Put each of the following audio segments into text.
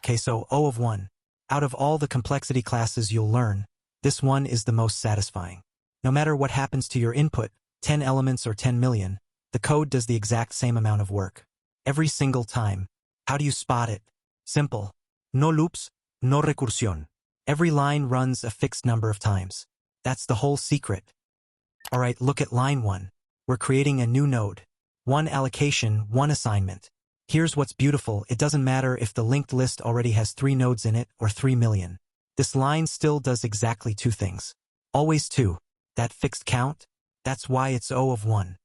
Okay, so O of 1. Out of all the complexity classes you'll learn, this one is the most satisfying. No matter what happens to your input, 10 elements or 10 million, the code does the exact same amount of work. Every single time. How do you spot it? Simple. No loops, no recursión. Every line runs a fixed number of times. That's the whole secret. Alright, look at line 1. We're creating a new node. One allocation, one assignment. Here's what's beautiful, it doesn't matter if the linked list already has 3 nodes in it or 3 million. This line still does exactly 2 things. Always 2. That fixed count? That's why it's O of 1.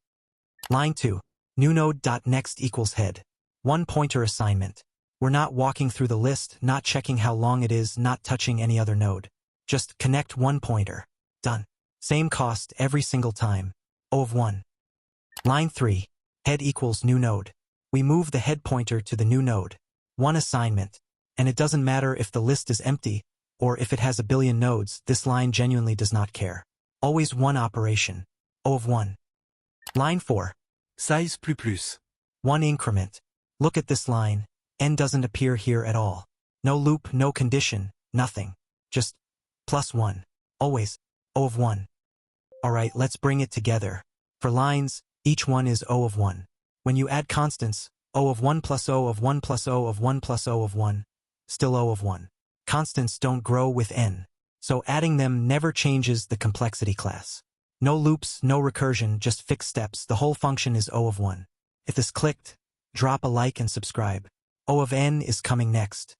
Line 2. New node.next equals head. One pointer assignment. We're not walking through the list, not checking how long it is, not touching any other node. Just connect one pointer. Done. Same cost every single time. O of 1. Line 3. Head equals new node. We move the head pointer to the new node. One assignment. And it doesn't matter if the list is empty, or if it has a billion nodes, this line genuinely does not care. Always one operation. O of 1. Line 4. Size plus. One increment. Look at this line. N doesn't appear here at all. No loop, no condition, nothing. Just +1. Always O of 1. Alright, let's bring it together. For lines, each one is O of 1. When you add constants, O of 1 plus O of 1 plus O of 1 plus O of 1, still O of 1. Constants don't grow with n, so adding them never changes the complexity class. No loops, no recursion, just fixed steps, the whole function is O of 1. If this clicked, drop a like and subscribe. O of n is coming next.